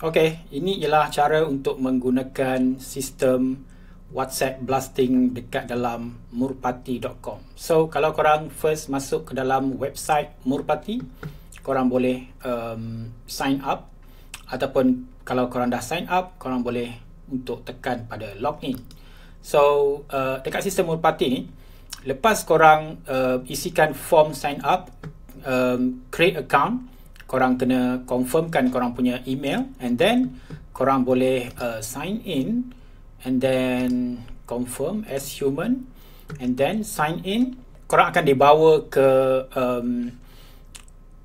Okey, ini ialah cara untuk menggunakan sistem WhatsApp blasting dekat dalam murpati.com. So, kalau korang first masuk ke dalam website Murpati, korang boleh sign up, ataupun kalau korang dah sign up, korang boleh untuk tekan pada login. So, dekat sistem Murpati ni, lepas korang isikan form sign up, create account, korang kena confirmkan korang punya email, and then korang boleh sign in, and then confirm as human, and then sign in. Korang akan dibawa ke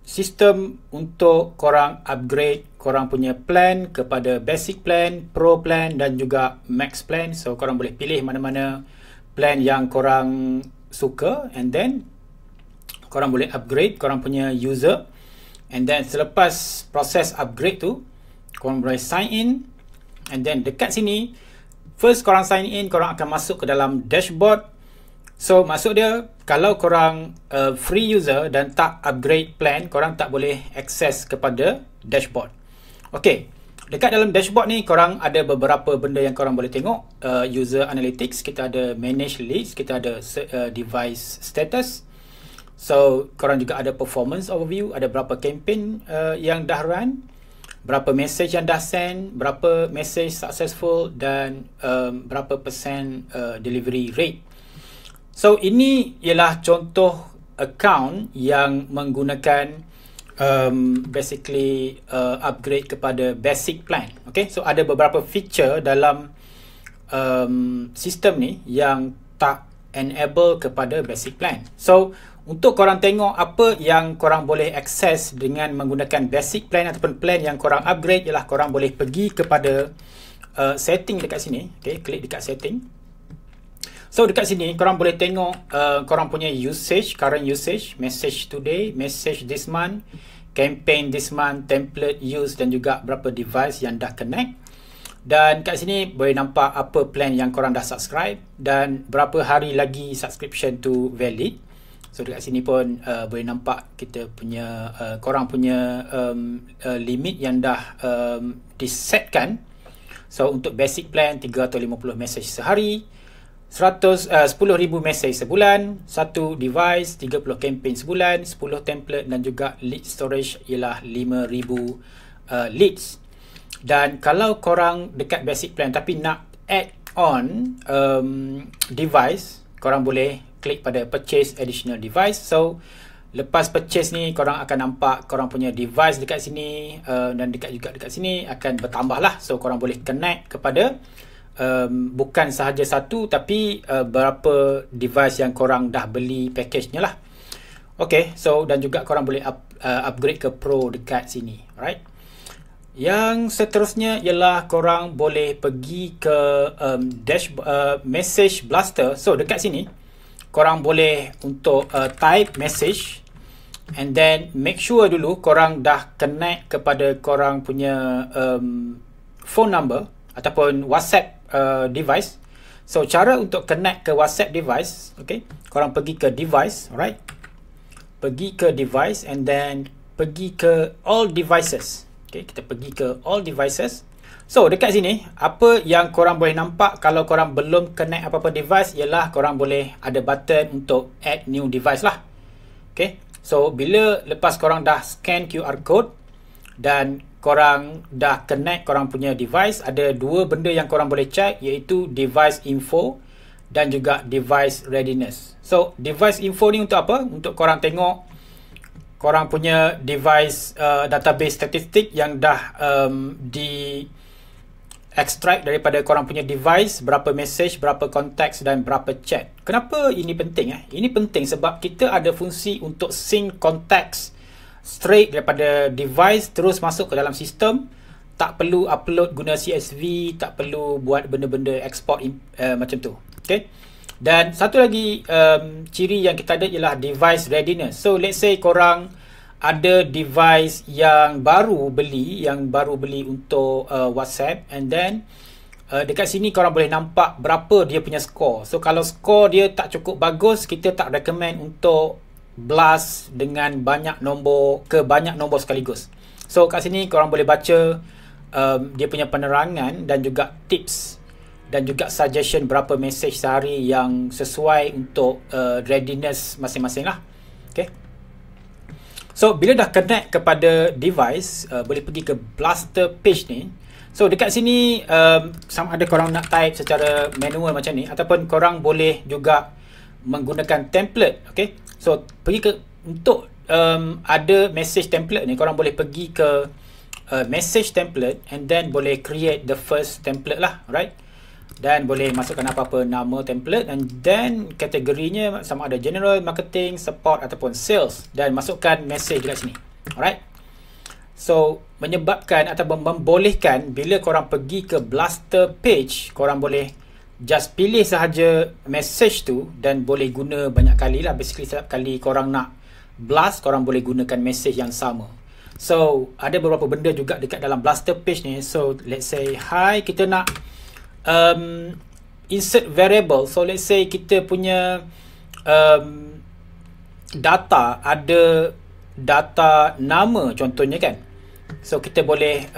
sistem untuk korang upgrade korang punya plan kepada basic plan, pro plan dan juga max plan. So korang boleh pilih mana-mana plan yang korang suka, and then korang boleh upgrade korang punya user. And then selepas proses upgrade tu, korang boleh sign in, and then dekat sini first korang sign in, korang akan masuk ke dalam dashboard. So maksud dia, kalau korang free user dan tak upgrade plan, korang tak boleh access kepada dashboard. Okay, dekat dalam dashboard ni korang ada beberapa benda yang korang boleh tengok. User analytics, kita ada manage leads, kita ada device status. So korang juga ada performance overview, ada berapa campaign yang dah run, berapa message yang dah send, berapa message successful, dan berapa persen delivery rate. So ini ialah contoh account yang menggunakan basically upgrade kepada basic plan. Okay, so ada beberapa feature dalam sistem ni yang tak enable kepada basic plan. So untuk korang tengok apa yang korang boleh access dengan menggunakan basic plan ataupun plan yang korang upgrade, ialah korang boleh pergi kepada setting dekat sini. Okay, klik dekat setting. So dekat sini korang boleh tengok korang punya usage, current usage, message today, message this month, campaign this month, template use, dan juga berapa device yang dah connect. Dan kat sini boleh nampak apa plan yang korang dah subscribe dan berapa hari lagi subscription tu valid. So dekat sini pun boleh nampak kita punya korang punya limit yang dah disetkan. So untuk basic plan 350 message sehari, 10,000 message sebulan, 1 device, 30 campaign sebulan, 10 template, dan juga lead storage ialah 5,000 leads. Dan kalau korang dekat basic plan tapi nak add on device, korang boleh klik pada purchase additional device. So lepas purchase ni korang akan nampak korang punya device dekat sini, dan dekat sini akan bertambah lah. So korang boleh connect kepada bukan sahaja satu, tapi berapa device yang korang dah beli package-nya lah. Okay, so dan juga korang boleh upgrade ke pro dekat sini. Alright. Yang seterusnya ialah korang boleh pergi ke message blaster. So dekat sini korang boleh untuk type message, and then make sure dulu korang dah connect kepada korang punya phone number ataupun WhatsApp device. So cara untuk connect ke WhatsApp device, okay, korang pergi ke device, alright, pergi ke device, and then pergi ke all devices. Okay, kita pergi ke all devices. So dekat sini apa yang korang boleh nampak kalau korang belum connect apa-apa device ialah korang boleh ada button untuk add new device lah. Okay, so bila lepas korang dah scan QR code dan korang dah connect korang punya device, ada dua benda yang korang boleh check, iaitu device info dan juga device readiness. So device info ni untuk apa? Untuk korang tengok korang punya device database statistik yang dah di extract daripada korang punya device, berapa message, berapa contacts dan berapa chat. Kenapa ini penting? Ini penting sebab kita ada fungsi untuk sync contacts straight daripada device terus masuk ke dalam sistem. Tak perlu upload guna CSV, tak perlu buat benda-benda export macam tu. Okay. Dan satu lagi ciri yang kita ada ialah device readiness. So let's say korang ada device yang baru beli untuk WhatsApp, and then dekat sini korang boleh nampak berapa dia punya score. So kalau score dia tak cukup bagus, kita tak recommend untuk blast dengan banyak nombor sekaligus. So kat sini korang boleh baca dia punya penerangan dan juga tips dan juga suggestion berapa mesej sehari yang sesuai untuk readiness masing-masing lah. Okay. So bila dah connect kepada device, boleh pergi ke Blaster page ni. So dekat sini sama ada korang nak type secara manual macam ni, ataupun korang boleh juga menggunakan template. Okay. So pergi ke untuk ada message template ni, korang boleh pergi ke message template and then boleh create the first template lah, right? Dan boleh masukkan apa-apa nama template, and then kategorinya sama ada general, marketing, support ataupun sales, dan masukkan message dekat sini. Alright. So menyebabkan ataupun membolehkan bila korang pergi ke Blaster page, korang boleh just pilih sahaja message tu dan boleh guna banyak kali lah. Basically setiap kali korang nak blast, korang boleh gunakan message yang sama. So ada beberapa benda juga dekat dalam Blaster page ni. So let's say hi, kita nak insert variable. So let's say kita punya data, ada data nama contohnya kan. So kita boleh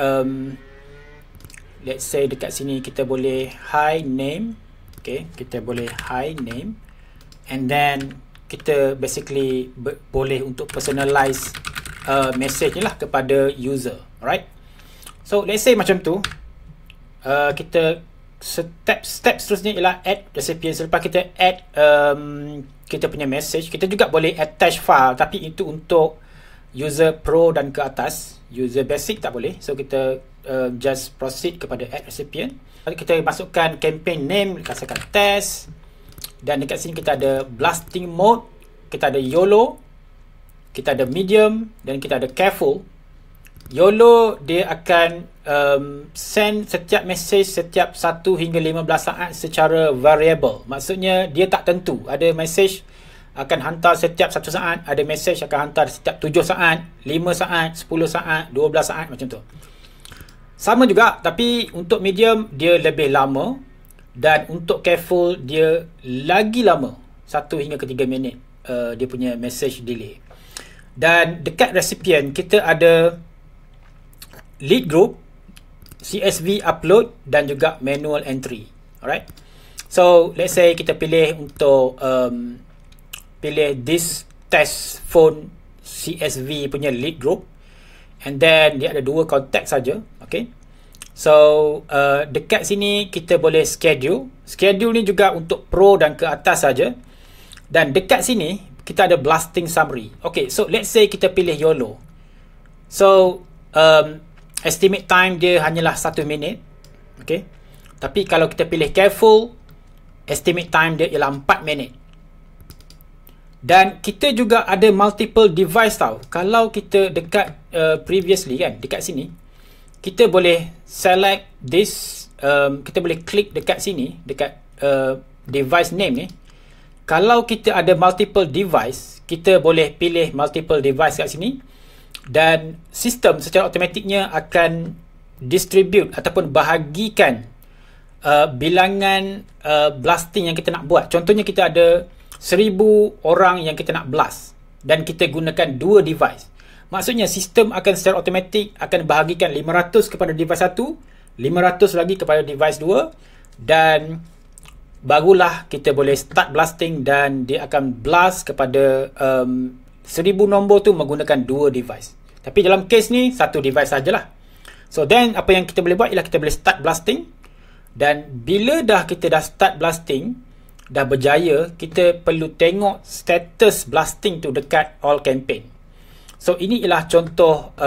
let's say dekat sini kita boleh hi name. Okay, kita boleh hi name, and then kita basically boleh untuk personalize message ni lah kepada user. Alright. So let's say macam tu, kita step seterusnya ialah add recipient. Selepas kita add kita punya message, kita juga boleh attach file, tapi itu untuk user pro dan ke atas. User basic tak boleh. So kita just proceed kepada add recipient. Kita masukkan campaign name, katakan test, dan dekat sini kita ada blasting mode, kita ada YOLO, kita ada medium, dan kita ada careful. YOLO dia akan send setiap message setiap 1 hingga 15 saat secara variable. Maksudnya dia tak tentu. Ada message akan hantar setiap 1 saat, ada message akan hantar setiap 7 saat, 5 saat, 10 saat, 12 saat, macam tu. Sama juga, tapi untuk medium dia lebih lama, dan untuk careful dia lagi lama, 1 hingga ke 3 minit dia punya message delay. Dan dekat recipient kita ada lead group, CSV upload, dan juga manual entry. Alright. So let's say kita pilih untuk pilih this test phone CSV punya lead group, and then dia ada 2 contact saja. Okay. So dekat sini kita boleh schedule. Schedule ni juga untuk pro dan ke atas saja. Dan dekat sini kita ada blasting summary. Okay, so let's say kita pilih YOLO. So estimate time dia hanyalah 1 minit. Okay. Tapi kalau kita pilih careful, estimate time dia ialah 4 minit. Dan kita juga ada multiple device tau. Kalau kita dekat previously kan, dekat sini, kita boleh select this, kita boleh klik dekat sini, dekat device name ni. Kalau kita ada multiple device, kita boleh pilih multiple device kat sini, dan sistem secara automatiknya akan distribute ataupun bahagikan bilangan blasting yang kita nak buat. Contohnya kita ada 1000 orang yang kita nak blast dan kita gunakan 2 device. Maksudnya sistem akan secara automatik akan bahagikan 500 kepada device 1, 500 lagi kepada device 2, dan barulah kita boleh start blasting, dan dia akan blast kepada 1000 nombor tu menggunakan 2 device. Tapi dalam case ni 1 device sajalah. So then apa yang kita boleh buat ialah kita boleh start blasting, dan bila kita dah start blasting, dah berjaya, kita perlu tengok status blasting tu dekat all campaign. So ini ialah contoh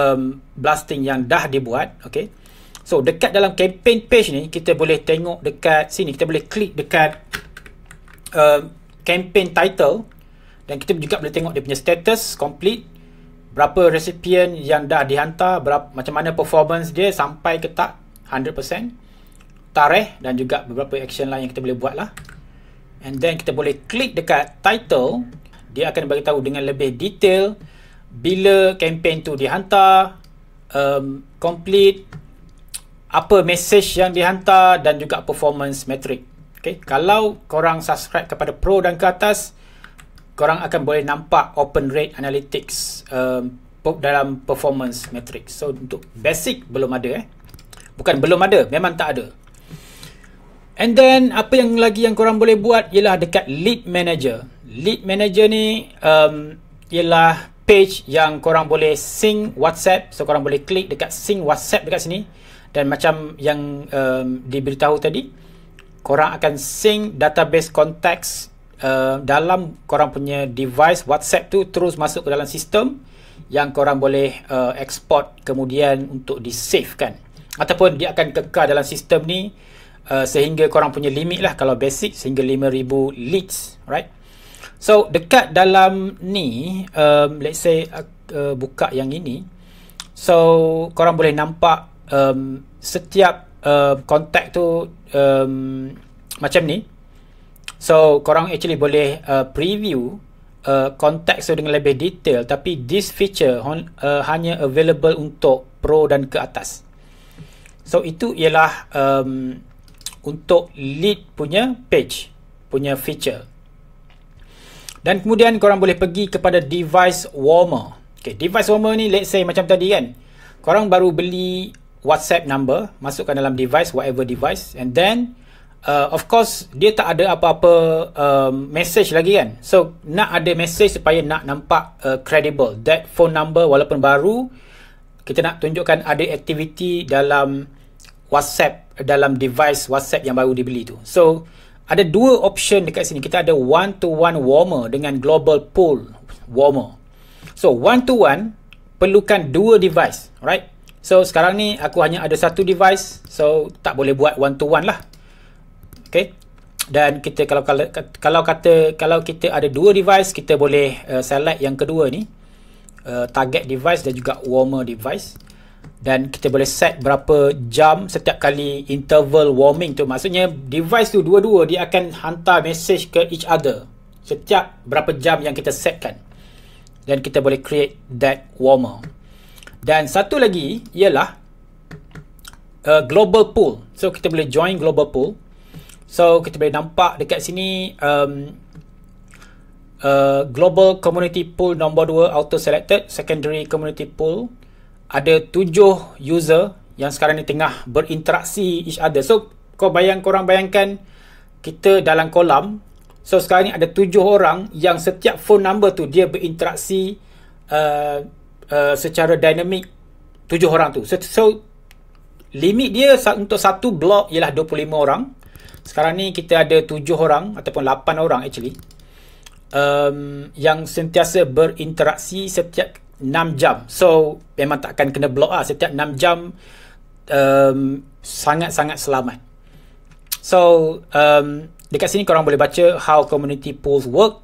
blasting yang dah dibuat. Okay. So dekat dalam campaign page ni, kita boleh tengok dekat sini, kita boleh klik dekat campaign title, dan kita juga boleh tengok dia punya status complete, berapa recipient yang dah dihantar, macam mana performance dia, sampai ke tak 100%, tarikh, dan juga beberapa action lain yang kita boleh buat lah. And then kita boleh klik dekat title, dia akan beritahu dengan lebih detail bila campaign tu dihantar, complete, apa message yang dihantar, dan juga performance metric. Okay. Kalau korang subscribe kepada pro dan ke atas, korang akan boleh nampak open rate analytics dalam performance metric. So untuk basic belum ada. Bukan belum ada, memang tak ada. And then apa yang lagi yang korang boleh buat ialah dekat Lead Manager. Lead Manager ni ialah page yang korang boleh sync WhatsApp. So korang boleh klik dekat sync WhatsApp dekat sini, dan macam yang diberitahu tadi, korang akan sync database contacts dalam korang punya device WhatsApp tu terus masuk ke dalam sistem yang korang boleh export kemudian untuk di save kan, ataupun dia akan kekal dalam sistem ni sehingga korang punya limit lah, kalau basic sehingga 5,000 leads, right? So dekat dalam ni let's say buka yang ini, so korang boleh nampak setiap contact tu macam ni. So korang actually boleh preview contact tu dengan lebih detail, tapi this feature hanya available untuk Pro dan ke atas. So itu ialah untuk lead punya page punya feature. Dan kemudian korang boleh pergi kepada device warmer. Okay, device warmer ni let's say macam tadi kan, korang baru beli WhatsApp number, masukkan dalam device, whatever device, and then of course dia tak ada apa-apa message lagi kan. So nak ada message supaya nak nampak credible, that phone number walaupun baru, kita nak tunjukkan ada aktiviti dalam WhatsApp, dalam device WhatsApp yang baru dibeli tu. So ada dua option dekat sini. Kita ada one-to-one warmer dengan global pool warmer. So one-to-one perlukan dua device, right? So sekarang ni aku hanya ada satu device, so tak boleh buat one-to-one lah. Okay, dan kita kalau kita ada dua device, kita boleh select yang kedua ni, target device dan juga warmer device, dan kita boleh set berapa jam setiap kali interval warming tu. Maksudnya device tu dua-dua dia akan hantar message ke each other setiap berapa jam yang kita setkan, dan kita boleh create that warmer. Dan satu lagi ialah global pool. So kita boleh join global pool. So kita boleh nampak dekat sini global community pool nombor 2 auto selected, secondary community pool. Ada 7 user yang sekarang ni tengah berinteraksi each other. So korang bayangkan kita dalam kolam. So sekarang ni ada 7 orang yang setiap phone number tu dia berinteraksi secara dinamik, 7 orang tu. So limit dia untuk satu blok ialah 25 orang. Sekarang ni kita ada 7 orang ataupun 8 orang actually yang sentiasa berinteraksi setiap 6 jam. So memang tak akan kena block lah. Setiap 6 jam sangat-sangat selamat. So dekat sini korang boleh baca how community pools work,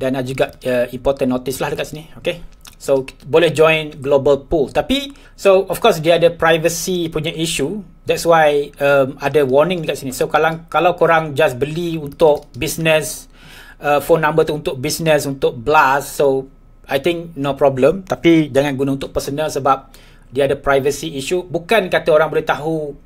dan ada juga important notice lah dekat sini. Okay, so boleh join global pool, tapi so of course dia ada privacy punya issue. That's why ada warning dekat sini. So kalau korang just beli untuk business, phone number tu untuk business, untuk blast, so I think no problem. Tapi jangan guna untuk personal sebab dia ada privacy issue. Bukan kata orang boleh tahu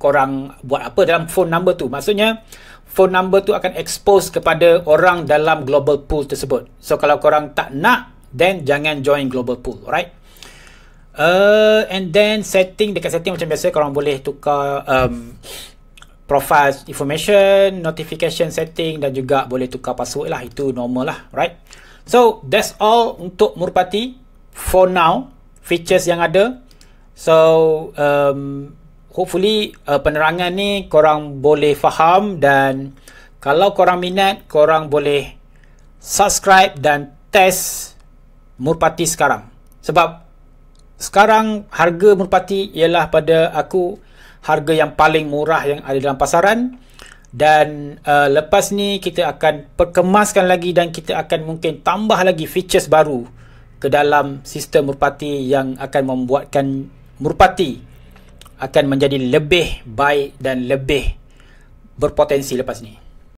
korang buat apa dalam phone number tu. Maksudnya phone number tu akan expose kepada orang dalam global pool tersebut. So kalau korang tak nak, then jangan join global pool, right? And then setting, dekat setting macam biasa korang boleh tukar profile information, notification setting, dan juga boleh tukar password lah. Itu normal lah, right? So that's all untuk Murpati for now, features yang ada. So hopefully penerangan ni korang boleh faham, dan kalau korang minat, korang boleh subscribe dan test Murpati sekarang. Sebab sekarang harga Murpati ialah pada aku harga yang paling murah yang ada dalam pasaran. Dan lepas ni kita akan perkemaskan lagi, dan kita akan mungkin tambah lagi features baru ke dalam sistem Murpati yang akan membuatkan Murpati akan menjadi lebih baik dan lebih berpotensi lepas ni.